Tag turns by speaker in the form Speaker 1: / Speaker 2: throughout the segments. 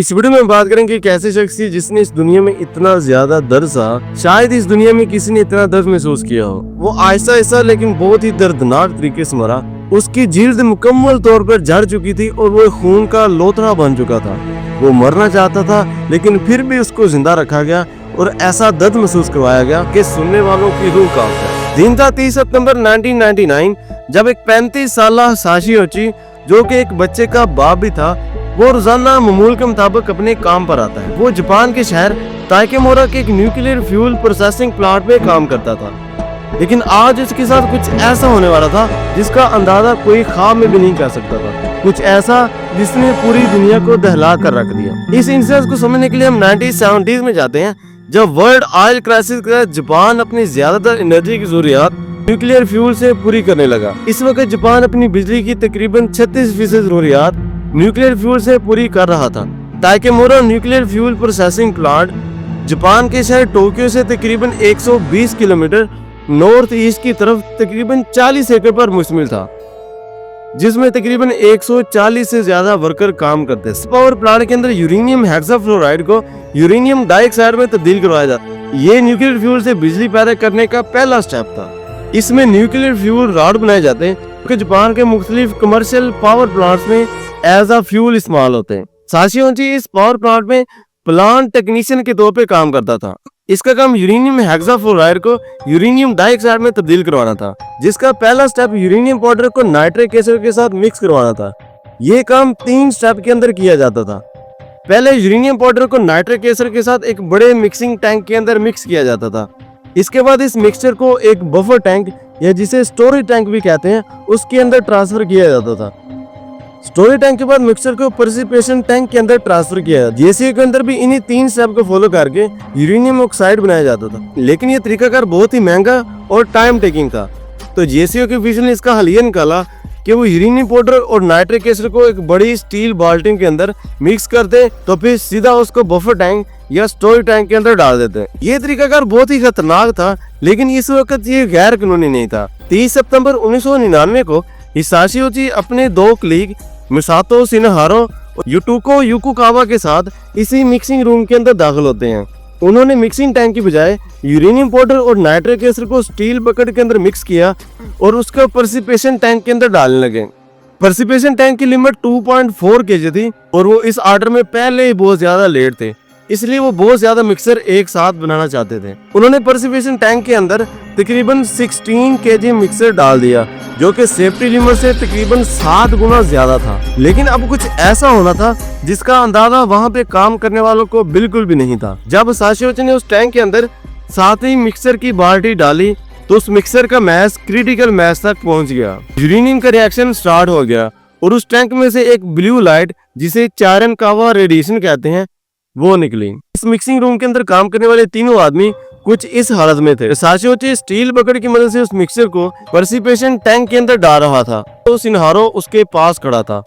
Speaker 1: इस वीडियो में बात करेंगे एक ऐसे शख्स की जिसने इस दुनिया में इतना ज्यादा दर्द सहा, शायद इस दुनिया में किसी ने इतना दर्द महसूस किया हो। वो आहिस्ता आहिस्ता लेकिन बहुत ही दर्दनाक तरीके से मरा। उसकी जिल्द मुकम्मल तौर पर झड़ चुकी थी और वो खून का लोथड़ा बन चुका था। वो मरना चाहता था लेकिन फिर भी उसको जिंदा रखा गया और ऐसा दर्द महसूस करवाया गया कि सुनने वालों की रूह कांप गई। दिन था 30 सितंबर 1999 जब एक 35 साल हिसाशी ओची जो कि एक बच्चे का बाप भी था, वो रोजाना मामूल के मुताबिक अपने काम पर आता है। वो जापान के शहर ताकेमोरा के एक न्यूक्लियर फ्यूल प्रोसेसिंग प्लांट में काम करता था, लेकिन आज उसके साथ कुछ ऐसा होने वाला था जिसका अंदाजा कोई ख्वाब में भी नहीं कर सकता था। कुछ ऐसा जिसने पूरी दुनिया को दहला कर रख दिया। इस इंसिडेंट को समझने के लिए हम 1970s में जाते हैं, जब वर्ल्ड ऑयल क्राइसिस के तहत जापान अपनी ज्यादातर एनर्जी की जरूरियात न्यूक्लियर फ्यूल से पूरी करने लगा। इस वक्त जापान अपनी बिजली की तकरीबन 36% जरूरियात न्यूक्लियर फ्यूल से पूरी कर रहा था। Takemora nuclear fuel processing plant Japan के शहर टोक्यो से तकरीबन 120 किलोमीटर नॉर्थ ईस्ट की तरफ तकरीबन 40 एकड़ पर मुश्तमिल था, जिसमें तकरीबन 140 से ज्यादा वर्कर काम करते हैं। पावर प्लांट के अंदर यूरेनियम हेक्साफ्लोराइड को यूरेनियम डाइऑक्साइड में तब्दील करवाया जाता। ये न्यूक्लियर फ्यूल से बिजली पैदा करने का पहला स्टेप था। इसमें न्यूक्लियर फ्यूल रॉड बनाए जाते हैं जो जापान के मुख्तलिफ कमर्शियल पावर प्लांट्स में एज अ फ्यूल इस्तेमाल होते हैं। हिसाशी ओची इस पावर प्लांट में प्लांट टेक्नीशियन के तौर पे काम करता था। इसका काम यूरेनियम हेक्साफ्लोराइड को यूरेनियम डाइऑक्साइड में तब्दील करवाना था, जिसका पहला स्टेप यूरेनियम पाउडर को नाइट्रिक एसिड के साथ मिक्स करवाना था। ये काम 3 स्टेप के अंदर किया जाता था। पहले यूरेनियम पाउडर को नाइट्रिक एसिड के साथ एक बड़े मिक्सिंग टैंक के अंदर मिक्स किया जाता था। इसके बाद इस मिक्सचर को एक बफर टैंक या जिसे स्टोरेज टैंक भी कहते हैं उसके अंदर ट्रांसफर किया जाता था। स्टोरेज टैंक के बाद मिक्सचर को प्रेसिपिटेशन टैंक के अंदर ट्रांसफर किया जाता। जेसीओ के अंदर भी इन्हीं 3 स्टेप को फॉलो करके यूरेनियम ऑक्साइड बनाया जाता था, लेकिन ये तरीकाकार बहुत ही महंगा और टाइम टेकिंग था। तो जेसीओ के ऑफिशियल ने इसका हल ये निकाला कि वो यूरेनियम पाउडर और नाइट्रिक एसिड को एक बड़ी स्टील बाल्टी के अंदर मिक्स करते तो फिर सीधा उसको बफर टैंक या स्टोरेज टैंक के अंदर डाल देते। ये तरीकाकार बहुत ही खतरनाक था, लेकिन इस वक्त ये गैर कानूनी नहीं था। 30 सितंबर 1999 को हिसाशी ओची अपने 2 कलीग मिसातो सिनहारो और युटुको युकुकावा के साथ इसी मिक्सिंग रूम के अंदर दाखिल होते हैं। उन्होंने मिक्सिंग टैंक की बजाय यूरेनियम पाउडर और नाइट्रिक एसिड को स्टील बकेट के अंदर मिक्स किया और उसका प्रेसिपिटेशन टैंक के अंदर डालने लगे। प्रेसिपिटेशन टैंक की लिमिट 2.4 kg थी और वो इस ऑर्डर में पहले ही बहुत ज्यादा लेट थे, इसलिए वो बहुत ज्यादा मिक्सर एक साथ बनाना चाहते थे। उन्होंने प्रेसिपिटेशन टैंक के अंदर तकरीबन 16 kg मिक्सर डाल दिया, जो कि सेफ्टी लिमिट से तकरीबन 7 गुना ज्यादा था। लेकिन अब कुछ ऐसा होना था जिसका अंदाजा वहां पे काम करने वालों को बिल्कुल भी नहीं था। जब हिसाशी ओची ने उस टैंक के अंदर 7वीं मिक्सर की बाल्टी डाली तो उस मिक्सर का मैस क्रिटिकल मैस तक पहुंच गया। यूरेनियम का रिएक्शन स्टार्ट हो गया और उस टैंक में से एक ब्लू लाइट, जिसे चारनकावा रेडिएशन कहते हैं, वो निकली। इस मिक्सिंग रूम के अंदर काम करने वाले तीनों आदमी कुछ इस हालत में थे। हिसाशी ओची स्टील बकेट की मदद से उस मिक्सर को प्रेसिपिटेशन टैंक के अंदर डाल रहा था तो सिनहारो उसके पास खड़ा था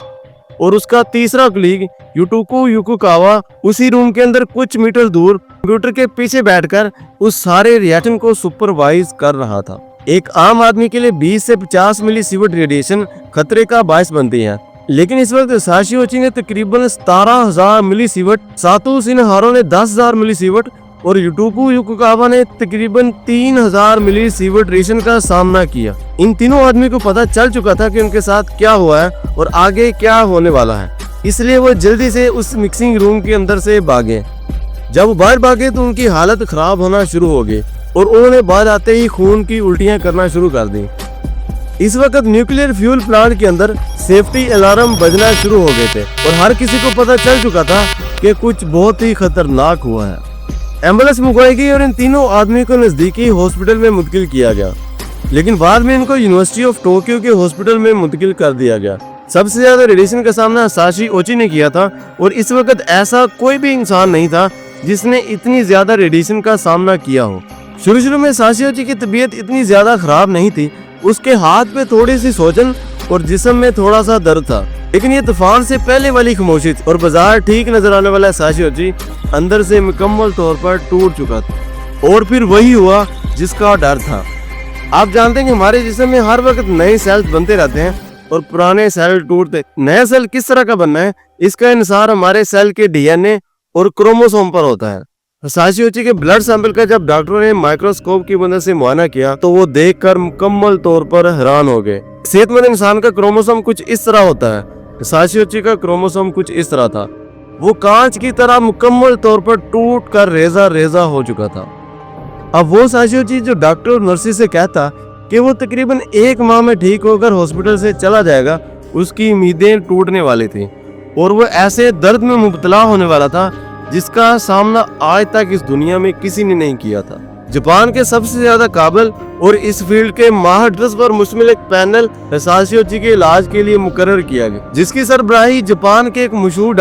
Speaker 1: और उसका तीसरा कलीग युटुको युकुकावा उसी रूम के अंदर कुछ मीटर दूर कंप्यूटर के पीछे बैठकर उस सारे रिएक्शन को सुपरवाइज कर रहा था। एक आम आदमी के लिए 20 से 50 मिलीसीवर्ट रेडिएशन खतरे का बायस बनती है, लेकिन इस वक्त हिसाशी ओची ने तकरीबन 17,000 मिलीसीवर्ट, सातो सिनहारो ने 10,000 मिलीसीवर्ट और युटुको युकुकावा ने तकरीबन 3,000 मिलीसीवर्ट रेडिएशन का सामना किया। इन तीनों आदमी को पता चल चुका था कि उनके साथ क्या हुआ है और आगे क्या होने वाला है, इसलिए वो जल्दी से उस मिक्सिंग रूम के अंदर से भागे। जब वो बाहर भागे तो उनकी हालत खराब होना शुरू हो गई और उन्होंने बाहर आते ही खून की उल्टियां करना शुरू कर दी। इस वक्त न्यूक्लियर फ्यूल प्लांट के अंदर सेफ्टी अलार्म बजना शुरू हो गए थे और हर किसी को पता चल चुका था कि कुछ बहुत ही खतरनाक हुआ है। एम्बुलेंस मंगवाई गई और इन तीनों आदमी को नजदीकी हॉस्पिटल में मुंतकिल किया गया, लेकिन बाद में इनको यूनिवर्सिटी ऑफ टोक्यो के हॉस्पिटल में मुंतकिल कर दिया गया। सबसे ज्यादा रेडिएशन का सामना हिसाशी ओची ने किया था और इस वक्त ऐसा कोई भी इंसान नहीं था जिसने इतनी ज्यादा रेडिएशन का सामना किया हो। शुरू में हिसाशी ओची की तबीयत इतनी ज्यादा खराब नहीं थी, उसके हाथ पे थोड़ी सी सोजन और जिस्म में थोड़ा सा दर्द था, लेकिन ये तूफान से पहले वाली खामोशी थी और बाजार ठीक नजर आने वाला हिसाशी ओची अंदर से मुकम्मल तौर पर टूट चुका था। और फिर वही हुआ जिसका डर था। आप जानते हैं कि हमारे जिस्म में हर वक्त नए सेल्स बनते रहते हैं और पुराने सेल टूटते। नया सेल किस तरह का बनना है, इसका इंसार हमारे सेल के डीएनए और क्रोमोसोम पर होता है। हिसाशियोची के ब्लड सैंपल का जब डॉक्टरों ने माइक्रोस्कोप की मदद से मुआयना किया तो वो देखकर मुकम्मल तौर पर हैरान हो गए। सेहतमंद इंसान का क्रोमोसोम कुछ इस तरह होता है। हिसाशियोची का क्रोमोसोम कुछ इस तरह था। वो कांच की तरह मुकम्मल तौर पर टूट कर रेजा रेजा हो चुका था। अब वो हिसाशियोची जो डॉक्टर और नर्सिस से कहता कि वो तकरीबन 1 माह में ठीक होकर हॉस्पिटल से चला जाएगा, उसकी उम्मीदें टूटने वाली थी और वो ऐसे दर्द में मुब्तला होने वाला था जिसका सामना आज तक इस दुनिया में किसी ने नहीं किया था। जापान के सबसे ज्यादा काबिल और इस फील्ड के माहिर पर मुश्तमिल एक पैनल हिसाशियोची के इलाज के लिए मुकर्रर किया गया, जिसकी सरबराही जापान के एक मशहूर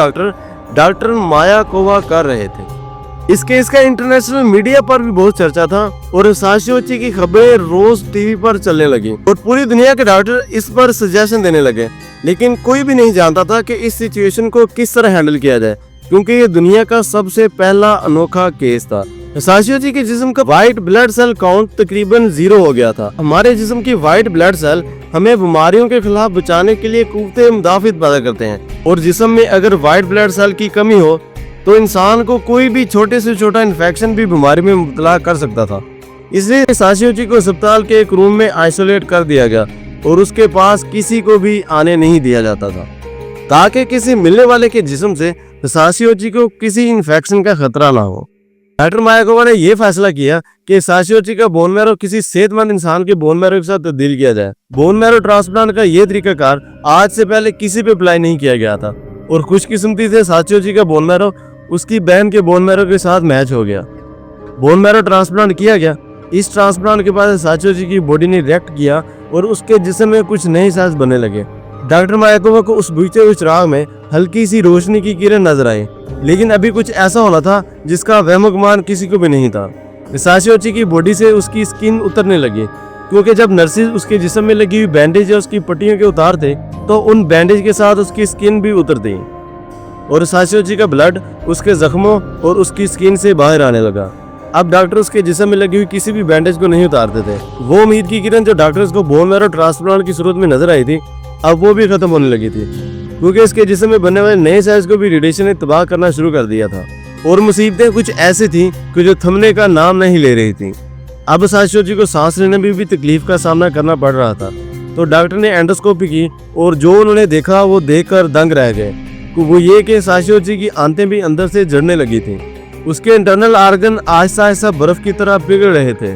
Speaker 1: डॉक्टर मायाकोवा कर रहे थे। इस केस का इंटरनेशनल मीडिया पर भी बहुत चर्चा था और हिसाशियोची की खबरें रोज टीवी पर चलने लगी और पूरी दुनिया के डॉक्टर इस पर सजेशन देने लगे। लेकिन कोई भी नहीं जानता था कि इस सिचुएशन को किस तरह हैंडल किया जाए, क्योंकि ये दुनिया का सबसे पहला अनोखा केस था। हिसाशियोची के जिस्म का व्हाइट ब्लड सेल काउंट तकरीबन 0 हो गया था। हमारे जिस्म की व्हाइट ब्लड सेल हमें बीमारियों के खिलाफ बचाने के लिए कुव्वते मुदाफित पैदा करते हैं और जिस्म में अगर व्हाइट ब्लड सेल की कमी हो तो इंसान को कोई भी छोटे से छोटा इन्फेक्शन भी बीमारी में मुब्तला कर सकता था। इसलिए हिसाशियोची को अस्पताल के एक रूम में आइसोलेट कर दिया गया और उसके पास किसी को भी आने नहीं दिया जाता था, ताकि किसी मिलने वाले के जिस्म से हिसाशियोची को किसी इन्फेक्शन का खतरा ना हो। डॉक्टर मायाकोवा ने यह फैसला किया कि हिसाशियोची का बोन मैरो किसी सेहतमंद इंसान के बोन मैरो के साथ तब्दील किया जाए। बोन मैरो ट्रांसप्लांट का यह तरीकाकार आज से पहले किसी पे अप्लाई नहीं किया गया था और खुशकिस्मती से हिसाशियोची का बोन मैरो उसकी बहन के बोन मैरो के साथ मैच हो गया। बोन मैरो ट्रांसप्लांट किया गया। इस ट्रांसप्लांट के बाद हिसाशियोची की बॉडी ने रिएक्ट किया और उसके जिस्म में कुछ नए सेल्स बनने लगे। डॉक्टर मायाकोवा को उस बुझते हुए चिराग में हल्की सी रोशनी की किरण नजर आई, लेकिन अभी कुछ ऐसा होना था जिसका वहम गुमान किसी को भी नहीं था। हिसाशियोची की बॉडी से उसकी स्किन उतरने लगी, क्योंकि जब नर्सिस उसके जिस्म में लगी हुई बैंडेज या उसकी पट्टियों के उतारते तो उन बैंडेज के साथ उसकी स्किन भी उतरती और हिसाशियोची का ब्लड उसके जख्मों और उसकी स्किन से बाहर आने लगा। अब डॉक्टर उसके जिस्म में लगी हुई किसी भी बैंडेज को नहीं उतारते थे। वो उम्मीद की किरण जो डॉक्टर्स को बोन मैरो ट्रांसप्लांट की सूरत में नजर आई थी, अब वो भी खत्म होने लगी थी, क्योंकि इसके जिस्म में बनने वाले नए सेल्स को भी रेडिएशन ने तबाह करना शुरू कर दिया था और मुसीबतें कुछ ऐसी थी कि जो थमने का नाम नहीं ले रही थी। अब हिसाशियोची को सांस लेने में भी तकलीफ का सामना करना पड़ रहा था, तो डॉक्टर ने एंडोस्कोपी की और जो उन्होंने देखा वो देखकर दंग रह गए। वो ये कि हिसाशियोची की आंतें भी अंदर से जड़ने लगी थी। उसके इंटरनल आर्गन आहिस्ता आहिस्ता बर्फ की तरह पिघल रहे थे।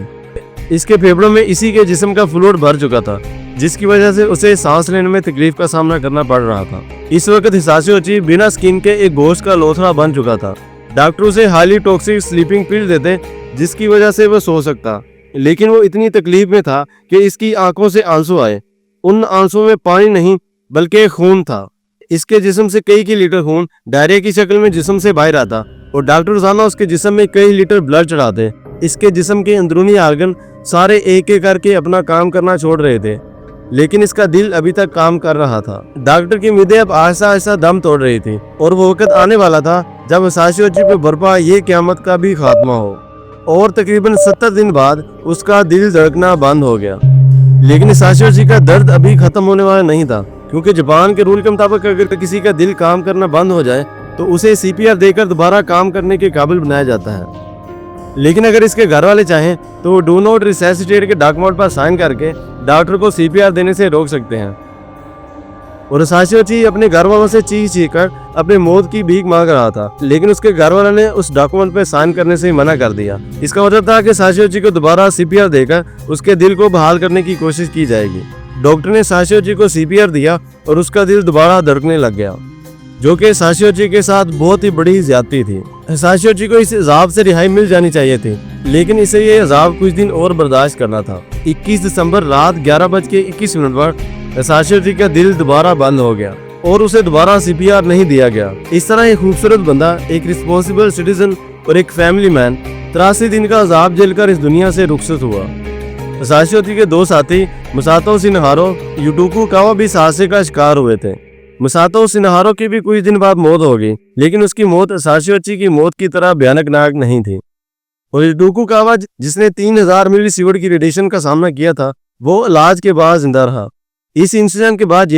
Speaker 1: इसके फेफड़ों में इसी के जिस्म का फ्लूइड भर चुका था, जिसकी वजह से उसे सांस लेने में तकलीफ का सामना करना पड़ रहा था। इस वक्त हिसाशियोची बिना स्किन के एक गोश्त का लोथड़ा बन चुका था। डॉक्टर उसे हाईली टॉक्सिक स्लीपिंग पिल देते जिसकी वजह से वह सो सकता, लेकिन वो इतनी तकलीफ में था कि इसकी आंखों से आंसू आए। उन आंसुओं में पानी नहीं बल्कि खून था। इसके जिस्म से कई लीटर खून डायरिया की शक्ल में जिस्म से बाहर आता और डॉक्टर रोजाना उसके जिस्म में कई लीटर ब्लड चढ़ाते। इसके जिस्म के अंदरूनी आर्गन सारे एक एक करके अपना काम करना छोड़ रहे थे, लेकिन इसका दिल अभी तक काम कर रहा था। डॉक्टर की उम्मीदें अब आहिस्ता आहिस्ता दम तोड़ रही थी और वो वक्त आने वाला था जब हिसाशियोची पे बरपा ये क़यामत का भी खात्मा हो। और तकरीबन 70 दिन बाद उसका दिल धड़कना बंद हो गया। लेकिन हिसाशियोची का दर्द अभी खत्म होने वाला नहीं था, क्योंकि जापान के रूल के मुताबिक अगर किसी का दिल काम करना बंद हो जाए तो उसे CPR देकर दोबारा काम करने के काबिल बनाया जाता है। लेकिन अगर इसके घर वाले चाहें तो वो डू नॉट रिसैसिटेट के डॉक्यूमेंट पर साइन करके डॉक्टर को CPR देने से रोक सकते हैं। और हिसाशियोची अपने घर वालों से चीख कर अपने मौत की भीख मांग रहा था, लेकिन उसके घर वालों ने उस डॉक्यूमेंट पर साइन करने से मना कर दिया। इसका मतलब था कि हिसाशियोची को दोबारा CPR देकर उसके दिल को बहाल करने की कोशिश की जाएगी। डॉक्टर ने हिसाशियोची को CPR दिया और उसका दिल दोबारा धड़कने लग गया, जो कि हिसाशियोची के साथ बहुत ही बड़ी ज्यादती थी। हिसाशियोची को इस अजाब से रिहाई मिल जानी चाहिए थी, लेकिन इसे ये अजाब कुछ दिन और बर्दाश्त करना था। 21 दिसंबर रात 11:21 पर हिसाशियोची का दिल दोबारा बंद हो गया और उसे दोबारा CPR नहीं दिया गया। इस तरह एक खूबसूरत बंदा, एक रिस्पॉन्सिबल सिटीजन और एक फैमिली मैन 83 दिन का अजाब झेलकर इस दुनिया से रुखसत हुआ। हिसाशियोची के 2 साथी मसातो शिनहारो युटोकुगावा भी इस हादसे का शिकार हुए थे। मसातो शिनहारो की भी कुछ दिन बाद मौत हो गई, लेकिन उसकी मौत हिसाशियोची की मौत की तरह भयानकनाक नहीं थी। और युटोकुगावा, जिसने 3000 मिलीसीवर की रेडिएशन का सामना किया था, वो इलाज के बाद जिंदा रहा। इस इंसिडेंट के बाद